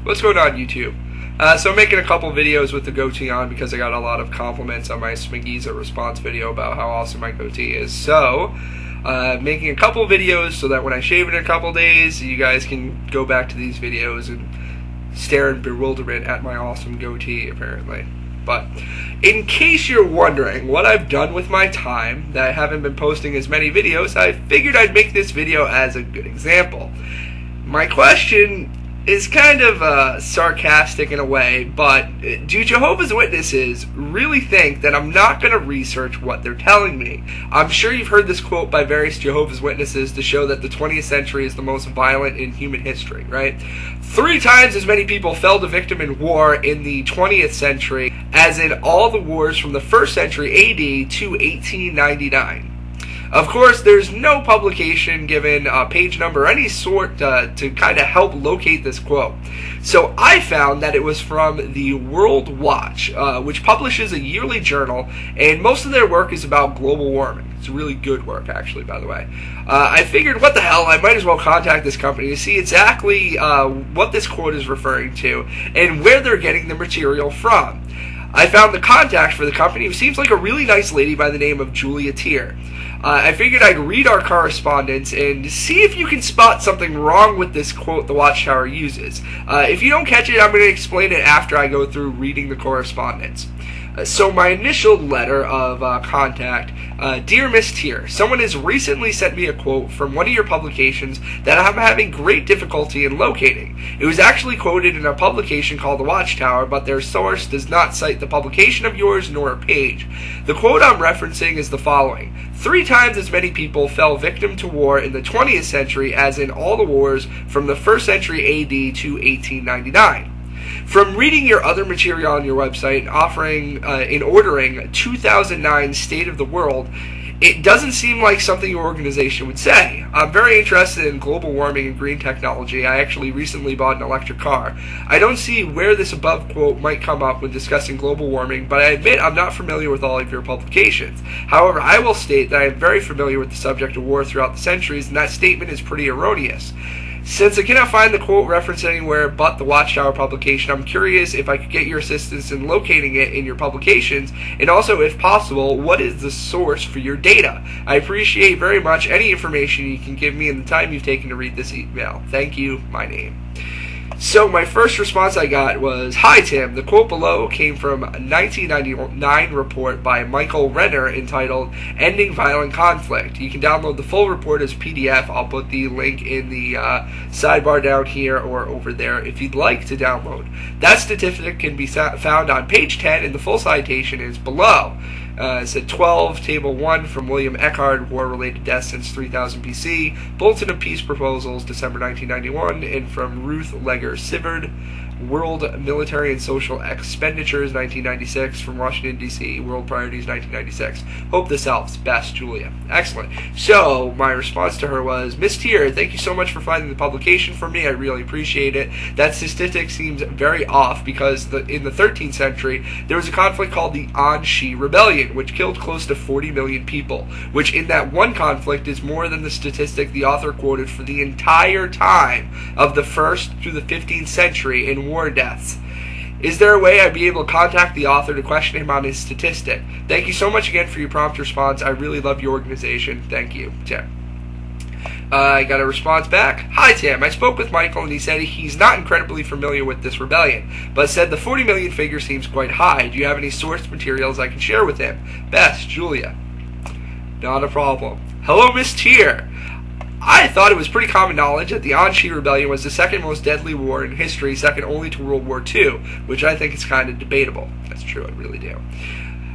What's going on, YouTube? So I'm making a couple videos with the goatee on because I got a lot of compliments on my Smiggies response video about how awesome my goatee is. So, making a couple videos so that when I shave it in a couple days, you guys can go back to these videos and stare in bewilderment at my awesome goatee, apparently. But in case you're wondering what I've done with my time, that I haven't been posting as many videos, I figured I'd make this video as a good example. My question is kind of sarcastic in a way, but do Jehovah's Witnesses really think that I'm not going to research what they're telling me? I'm sure you've heard this quote by various Jehovah's Witnesses to show that the 20th century is the most violent in human history, right? 3 times as many people fell to victim in war in the 20th century as in all the wars from the 1st century AD to 1899. Of course, there's no publication given, page number, any sort to kind of help locate this quote. So I found that it was from the World Watch, which publishes a yearly journal, and most of their work is about global warming. It's really good work, actually, by the way. I figured, what the hell, I might as well contact this company to see exactly what this quote is referring to and where they're getting the material from. I found the contact for the company, who seems like a really nice lady by the name of Julia Tier. I figured I'd read our correspondence and see if you can spot something wrong with this quote the Watchtower uses. If you don't catch it, I'm going to explain it after I go through reading the correspondence. So my initial letter of contact, Dear Miss Tier, someone has recently sent me a quote from one of your publications that I'm having great difficulty in locating. It was actually quoted in a publication called The Watchtower, but their source does not cite the publication of yours nor a page. The quote I'm referencing is the following: 3 times as many people fell victim to war in the 20th century as in all the wars from the 1st century AD to 1899. From reading your other material on your website, in ordering 2009 State of the World, it doesn't seem like something your organization would say. I'm very interested in global warming and green technology. I actually recently bought an electric car. I don't see where this above quote might come up when discussing global warming, but I admit I'm not familiar with all of your publications. However, I will state that I am very familiar with the subject of war throughout the centuries, and that statement is pretty erroneous. Since I cannot find the quote referenced anywhere but the Watchtower publication, I'm curious if I could get your assistance in locating it in your publications, and also, if possible, what is the source for your data? I appreciate very much any information you can give me in the time you've taken to read this email. Thank you, my name. So my first response I got was, Hi Tim, the quote below came from a 1999 report by Michael Renner entitled Ending Violent Conflict. You can download the full report as PDF. I'll put the link in the sidebar down here or over there if you'd like to download. That statistic can be found on page 10 and the full citation is below. It's at 12, Table 1 from William Eckhard, War-Related Deaths Since 3000 BC, Bulletin of Peace Proposals, December 1991, and from Ruth Legger-Sivard, World Military and Social Expenditures, 1996, from Washington, D.C., World Priorities, 1996. Hope this helps. Best, Julia. Excellent. So, my response to her was, Miss Tier, thank you so much for finding the publication for me. I really appreciate it. That statistic seems very off because in the 13th century, there was a conflict called the An Shi Rebellion, which killed close to 40 million people, which in that one conflict is more than the statistic the author quoted for the entire time of the 1st through the 15th century in war deaths. Is there a way I'd be able to contact the author to question him on his statistic? Thank you so much again for your prompt response. I really love your organization. Thank you, Tim. I got a response back. Hi Tim, I spoke with Michael and he said he's not incredibly familiar with this rebellion, but said the 40 million figure seems quite high. Do you have any source materials I can share with him? Best, Julia. Not a problem. Hello, Miss Tier. I thought it was pretty common knowledge that the An Shi Rebellion was the second most deadly war in history, second only to World War II, which I think is kind of debatable. That's true, I really do.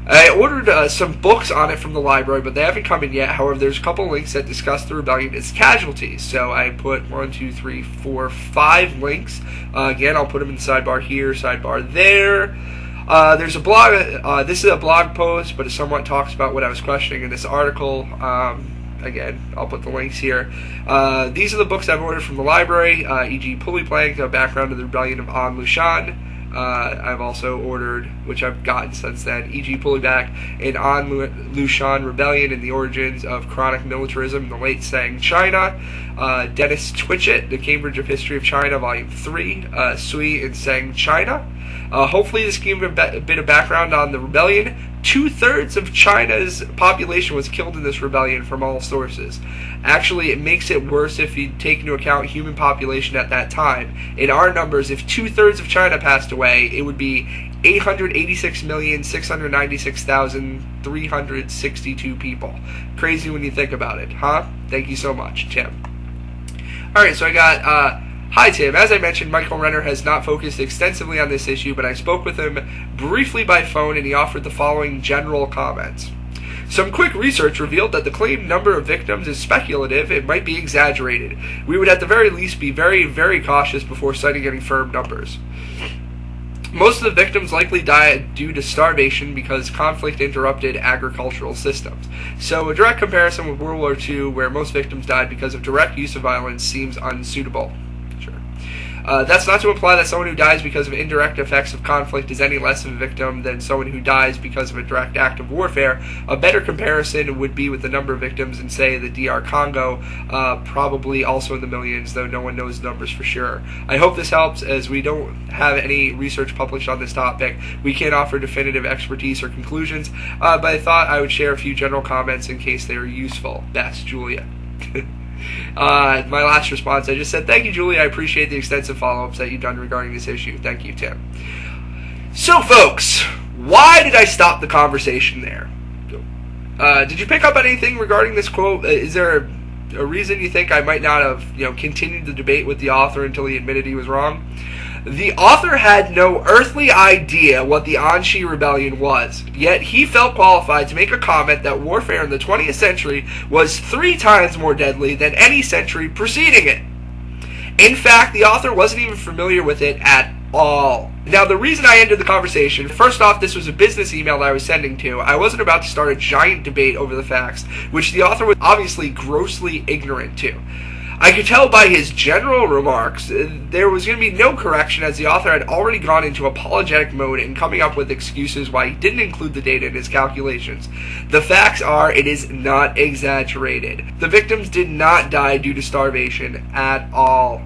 I ordered some books on it from the library, but they haven't come in yet. However, there's a couple links that discuss the rebellion and its casualties. So I put 1, 2, 3, 4, 5 links. Again, I'll put them in the sidebar here, sidebar there. There's a blog. This is a blog post, but it somewhat talks about what I was questioning in this article. Again, I'll put the links here. These are the books I've ordered from the library, e.g. Pulley Plank, A Background of the Rebellion of An Lushan, I've also ordered, which I've gotten since then, e.g. pulling back an An Shi Rebellion and the Origins of Chronic Militarism in the Late Tang China, Dennis Twitchett, The Cambridge of History of China, Volume 3, Sui and Tsang China. Hopefully this gave a bit of background on the rebellion. 2/3 of China's population was killed in this rebellion from all sources. Actually, it makes it worse if you take into account human population at that time. In our numbers, if 2/3 of China passed away, it would be 886,696,362 people. Crazy when you think about it, huh? Thank you so much, Tim. Alright, so I got, hi Tim, as I mentioned, Michael Renner has not focused extensively on this issue, but I spoke with him briefly by phone and he offered the following general comments. Some quick research revealed that the claimed number of victims is speculative and might be exaggerated. We would at the very least be very, very cautious before citing any firm numbers. Most of the victims likely died due to starvation because conflict interrupted agricultural systems. So a direct comparison with World War II, where most victims died because of direct use of violence, seems unsuitable. That's not to imply that someone who dies because of indirect effects of conflict is any less of a victim than someone who dies because of a direct act of warfare. A better comparison would be with the number of victims in, say, the DR Congo, probably also in the millions, though no one knows the numbers for sure. I hope this helps, as we don't have any research published on this topic. We can't offer definitive expertise or conclusions, but I thought I would share a few general comments in case they are useful. Best, Julia. My last response, I just said, thank you, Julie. I appreciate the extensive follow-ups that you've done regarding this issue. Thank you, Tim. So, folks, why did I stop the conversation there? Did you pick up on anything regarding this quote? Is there a reason you think I might not have, continued the debate with the author until he admitted he was wrong? The author had no earthly idea what the An Shi Rebellion was, yet he felt qualified to make a comment that warfare in the 20th century was 3 times more deadly than any century preceding it. In fact, the author wasn't even familiar with it at all. Now, the reason I ended the conversation, first off, this was a business email that I was sending to. I wasn't about to start a giant debate over the facts, which the author was obviously grossly ignorant to. I could tell by his general remarks there was going to be no correction, as the author had already gone into apologetic mode and coming up with excuses why he didn't include the data in his calculations. The facts are, it is not exaggerated. The victims did not die due to starvation at all.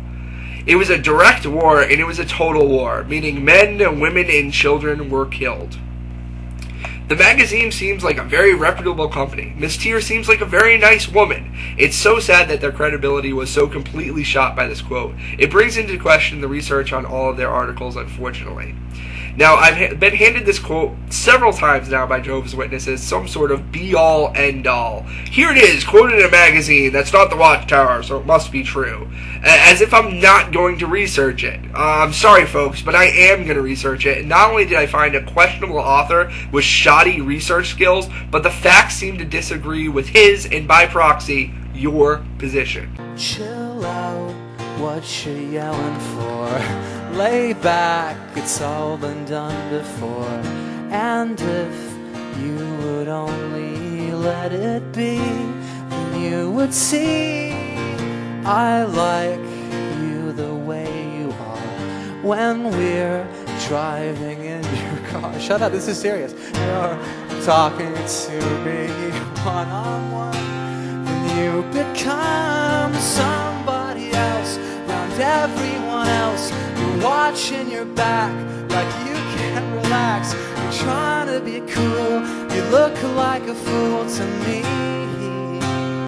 It was a direct war, and it was a total war, meaning men, women, and children were killed. The magazine seems like a very reputable company. Miss Tier seems like a very nice woman. It's so sad that their credibility was so completely shot by this quote. It brings into question the research on all of their articles, unfortunately. Now, I've been handed this quote several times now by Jehovah's Witnesses, some sort of be-all, end-all. Here it is, quoted in a magazine that's not the Watchtower, so it must be true. As if I'm not going to research it. I'm sorry, folks, but I am going to research it. And not only did I find a questionable author with shoddy research skills, but the facts seem to disagree with his, and by proxy, your position. Chill out, what you yelling for? Lay back, it's all been done before. And if you would only let it be, then you would see I like you the way you are. When we're driving in your car, shut up, this is serious. You're talking to me one-on-one, then you become somebody else. Around everyone else, you're watching your back like you can't relax. You're trying to be cool, you look like a fool to me.